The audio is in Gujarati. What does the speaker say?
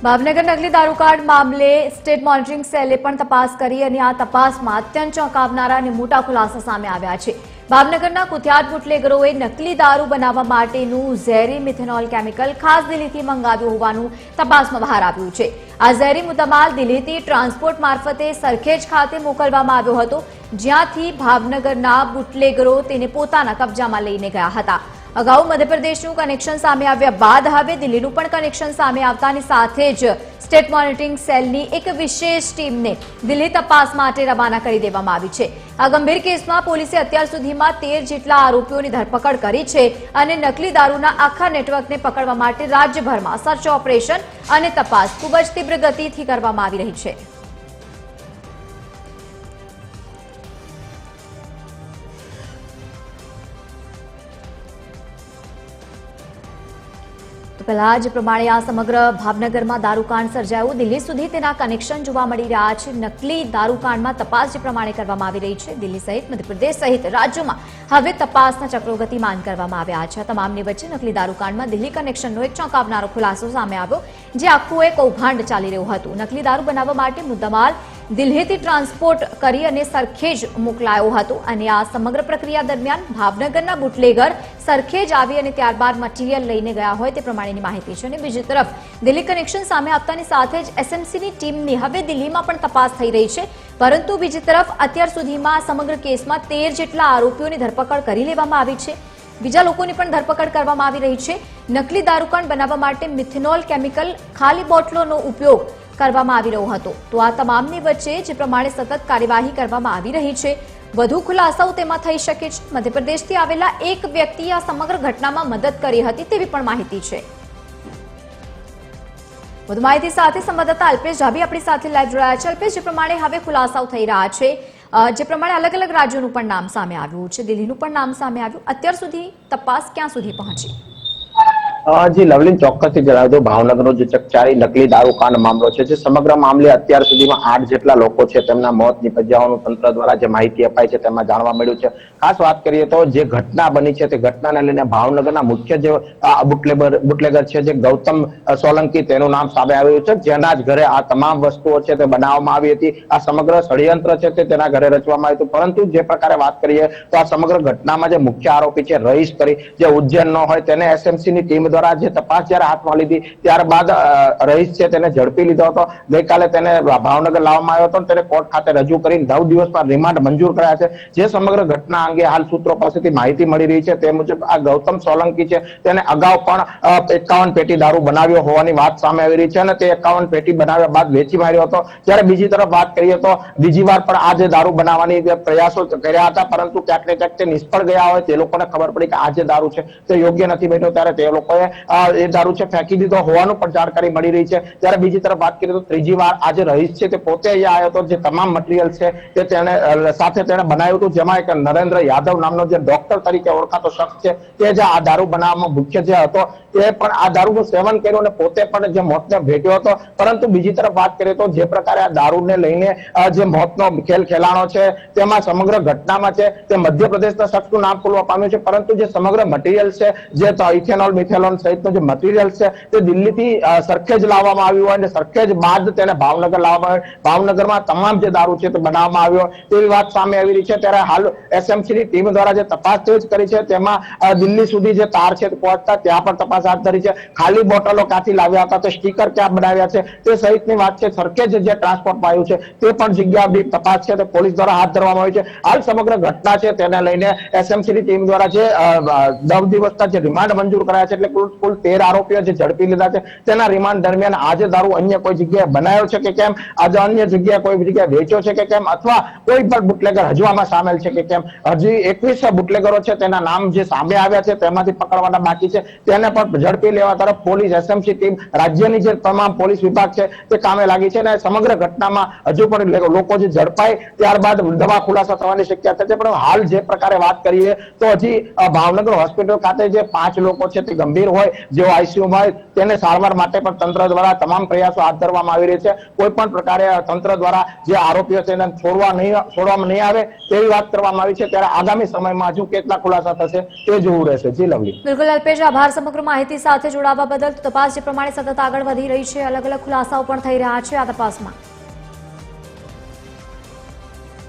ભાવનગર નકલી દારૂકાંડ મામલે સ્ટેટ મોનિટરિંગ સેલે પણ તપાસ કરી અને આ તપાસમાં અત્યંત ચોંકાવનારા અને મોટા ખુલાસા સામે આવ્યા છે। ભાવનગરના કુખ્યાત બુટલેગરોએ નકલી દારૂ બનાવવા માટેનું ઝેરી મિથેનોલ કેમિકલ ખાસ દિલ્હીથી મંગાવ્યું હોવાનું તપાસમાં બહાર આવ્યું છે। આ ઝેરી મુદ્દામાલ દિલ્હીથી ટ્રાન્સપોર્ટ મારફતે સરખેજ ખાતે મોકલવામાં આવ્યો હતો, જ્યાંથી ભાવનગરના બુટલેગરો તેને પોતાના કબજામાં લઈને ગયા હતા। અગાઉ મધ્યપ્રદેશનું કનેક્શન સામે આવ્યા બાદ હવે દિલ્હીનું પણ કનેક્શન સામે આવતાની સાથે જ સ્ટેટ મોનિટરિંગ સેલની એક વિશેષ ટીમને દિલ્હી તપાસ માટે રવાના કરી દેવામાં આવી છે। આ ગંભીર કેસમાં પોલીસે અત્યાર સુધીમાં 13 જેટલા આરોપીઓની ધરપકડ કરી છે અને નકલી દારૂના આખા નેટવર્કને પકડવા માટે રાજ્યભરમાં સર્ચ ઓપરેશન અને તપાસ ખૂબ જ તીવ્ર ગતિથી કરવામાં આવી રહી છે। પહેલા જ પ્રમાણે આ સમગ્ર ભાવનગરમાં દારૂકાંડ સર્જાયું, દિલ્હી સુધી તેના કનેક્શન જોવા મળી રહ્યા છે। નકલી દારૂકાંડમાં તપાસ જે પ્રમાણે કરવામાં આવી રહી છે, દિલ્હી સહિત મધ્યપ્રદેશ સહિત રાજ્યોમાં હવે તપાસના ચક્રો ગતિમાન કરવામાં આવ્યા છે। તમામની વચ્ચે નકલી દારૂકાંડમાં દિલ્હી કનેક્શનનો એક ચોંકાવનારો ખુલાસો સામે આવ્યો, જે આખું એક કૌભાંડ ચાલી રહ્યું હતું। નકલી દારૂ બનાવવા માટે મુદ્દામાલ દિલ્હીથી ટ્રાન્સપોર્ટ કરી અને સરખેજ મોકલાયો હતો અને આ સમગ્ર પ્રક્રિયા દરમિયાન ભાવનગરના બુટલેગર સરખેજ આવી અને ત્યારબાદ મટીરીયલ લઈને ગયા હોય તે પ્રમાણેની માહિતી છે। અને બીજી તરફ દિલ્હી કનેક્શન સામે આવતાની સાથે જ એસએમસીની ટીમની હવે દિલ્હીમાં પણ તપાસ થઈ રહી છે, પરંતુ બીજી તરફ અત્યાર સુધીમાં સમગ્ર કેસમાં 13 જેટલા આરોપીઓની ધરપકડ કરી લેવામાં આવી છે। બીજા લોકોની પણ ધરપકડ કરવામાં આવી રહી છે। નકલી દારૂકાંડ બનાવવા માટે મિથેનોલ કેમિકલ ખાલી બોટલોનો ઉપયોગ કરવામાં આવી રહ્યો હતો। તો આ તમામની વચ્ચે જે પ્રમાણે સતત કાર્યવાહી કરવામાં આવી રહી છે, વધુ ખુલાસાઓ તેમાં થઈ શકે છે। મધ્યપ્રદેશથી આવેલા એક વ્યક્તિએ આ સમગ્ર ઘટનામાં મદદ કરી હતી તેવી પણ માહિતી છે। વધુ માહિતી સાથે સંવાદદાતા અલ્પેશ ઝાભી આપણી સાથે લાઈવ જોડાયા છે। અલ્પેશ, જે પ્રમાણે હવે ખુલાસાઓ થઈ રહ્યા છે, જે પ્રમાણે અલગ અલગ રાજ્યોનું પણ નામ સામે આવ્યું છે, દિલ્હીનું પણ નામ સામે આવ્યું, અત્યાર સુધી તપાસ ક્યાં સુધી પહોંચી? જી લવલીન, ચોક્કસથી જણાવી દો, ભાવનગરનો જે ચકચારી નકલી દારૂકાંડ મામલો છે, જે સમગ્ર મામલે અત્યાર સુધીમાં 8 જેટલા લોકો છે તેમના મોત નિપજ્યા તંત્ર દ્વારા જે માહિતી અપાઈ છે તેમાં જાણવા મળ્યું છે। ખાસ વાત કરીએ તો જે ઘટના બની છે તે ઘટનાને લઈને ભાવનગરના મુખ્ય જે બુટલેગર છે, જે ગૌતમ સોલંકી, તેનું નામ સામે આવ્યું છે, જેના જ ઘરે આ તમામ વસ્તુઓ છે તે બનાવવામાં આવી હતી। આ સમગ્ર ષડયંત્ર છે તે તેના ઘરે રચવામાં આવ્યું હતું, પરંતુ જે પ્રકારે વાત કરીએ તો આ સમગ્ર ઘટનામાં જે મુખ્ય આરોપી છે રહીશ કરી, જે ઉજ્જૈનનો હોય, તેને એસએમસીની ટીમ દ્વારા જે તપાસ જ્યારે હાથમાં લીધી ત્યારબાદ રહીશ છે તેને ઝડપી લીધો હતો। ગઈકાલે તેને ભાવનગર લાવવામાં આવ્યો હતો, તેને કોર્ટ ખાતે રજૂ કરી 9 દિવસમાં રિમાન્ડ મંજૂર કર્યા છે। જે સમગ્ર ઘટના અંગે હાલ સૂત્રો પાસેથી માહિતી મળી રહી છે તે મુજબ આ ગૌતમ સોલંકી છે તેને અગાઉ પણ 51 પેટી દારૂ બનાવ્યો હોવાની વાત સામે આવી રહી છે અને તે 51 પેટી બનાવ્યા બાદ વેચી માર્યો હતો। જ્યારે બીજી તરફ વાત કરીએ તો બીજી વાર પણ આ જે દારૂ બનાવવાની પ્રયાસો કર્યા હતા, પરંતુ ક્યાંક ને ક્યાંક તે નિષ્ફળ ગયા હોય, તે લોકોને ખબર પડી કે આ જે દારૂ છે તે યોગ્ય નથી બન્યો, ત્યારે તે લોકોએ એ દારૂ છે ફેંકી દીધો હોવાનું પણ જાણકારી મળી રહી છે। ત્યારે બીજી તરફ વાત કરીએ તો ત્રીજી વાર આ જે રહીશ છે તે પોતે અહીંયા આવ્યો હતો, જે તમામ મટીરીયલ છે તે તેને સાથે તેને બનાવ્યું હતું, જેમાં એક નરેન્દ્ર યાદવ નામનો જે ડોક્ટર તરીકે ઓળખાતો શખ્સ છે તે જે આ દારૂ બનાવવામાં મુખ્ય જે હતો તે પણ આ દારૂનું સેવન કર્યું અને પોતે પણ જે મોતને ભેટ્યો હતો। પરંતુ બીજી તરફ વાત કરીએ તો જે પ્રકારે આ દારૂને લઈને જે મોતનો ખેલ ખેલાણો છે તેમાં સમગ્ર ઘટનામાં છે તે મધ્યપ્રદેશના શખ્સનું નામ ખુલવા પામ્યું છે, પરંતુ જે સમગ્ર મટીરીયલ છે, જે ઇથેનોલ મિથેનોલ સહિતનું જે મટીરીયલ છે તે દિલ્હીથી સરખેજ લાવવામાં આવ્યું હોય અને સરખેજ બાદ તેને ભાવનગર લાવવામાં આવ્યું, ભાવનગરમાં તમામ જે દારૂ છે તે બનાવવામાં આવ્યો તેવી વાત સામે આવી રહી છે। ત્યારે હાલ એસએમસીની ટીમ દ્વારા જે તપાસ તેજ કરી છે તેમાં દિલ્હી સુધી જે તાર છે પહોંચતા ત્યાં પણ તપાસ હાથ ધરી છે। ખાલી બોટલો ક્યાંથી લાવ્યા હતા, તે સ્ટીકર ક્યાં બનાવ્યા છે તે સહિતની વાત છે, સરખેજ જે ટ્રાન્સપોર્ટમાં આવ્યું છે તે પણ જગ્યા તપાસ છે તે પોલીસ દ્વારા હાથ ધરવામાં આવી છે। હાલ સમગ્ર ઘટના છે તેને લઈને એસએમસીની ટીમ દ્વારા જે 10 દિવસના જે રિમાન્ડ મંજૂર કરાયા છે, એટલે કુલ 13 આરોપીઓ જે ઝડપી લીધા છે તેના રિમાન્ડ દરમિયાન આજે દારૂ અન્ય કોઈ જગ્યાએ બનાવ્યો છે કે કેમ, આજે અન્ય જગ્યાએ કોઈ જગ્યાએ વેચ્યો છે કે કેમ, અથવા કોઈ પણ બુટલેગર હજુ આમાં સામેલ છે કે કેમ, હજી 21 બુટલેગરો છે તેના નામ જે સામે આવ્યા છે તેમાંથી પકડવાના બાકી છે, તેને પણ ઝડપી લેવા તરફ પોલીસ, એસએમસી ટીમ, રાજ્યની જે તમામ પોલીસ વિભાગ છે તે કામે લાગી છે અને સમગ્ર ઘટનામાં હજુ પણ લોકો જે ઝડપાય ત્યારબાદ નવા ખુલાસા થવાની શક્યતા છે। પણ હાલ જે પ્રકારે વાત કરીએ તો હજી ભાવનગર હોસ્પિટલ ખાતે જે 5 લોકો છે તે ગંભીર દર્દીઓ હોય જેઓ આઈસીયુમાં હોય તેને સારવાર માટે પણ તંત્ર દ્વારા તમામ પ્રયાસો હાથ ધરવામાં આવી રહ્યા છે. કોઈ પણ પ્રકારે તંત્ર દ્વારા જે આરોપીઓ છે એને છોડવામાં નહીં આવે તેવી વાત કરવામાં આવી છે. ત્યારે આગામી સમયમાં હજુ કેટલા ખુલાસા થશે તે જોવું રહેશે. જી લવલી. બિલકુલ અલ્પેશ, આભાર સમગ્ર માહિતી સાથે જોડાવા બદલ. તપાસ જે પ્રમાણે સતત આગળ વધી રહી છે, અલગ અલગ ખુલાસાઓ પણ થઈ રહ્યા છે આ તપાસમાં.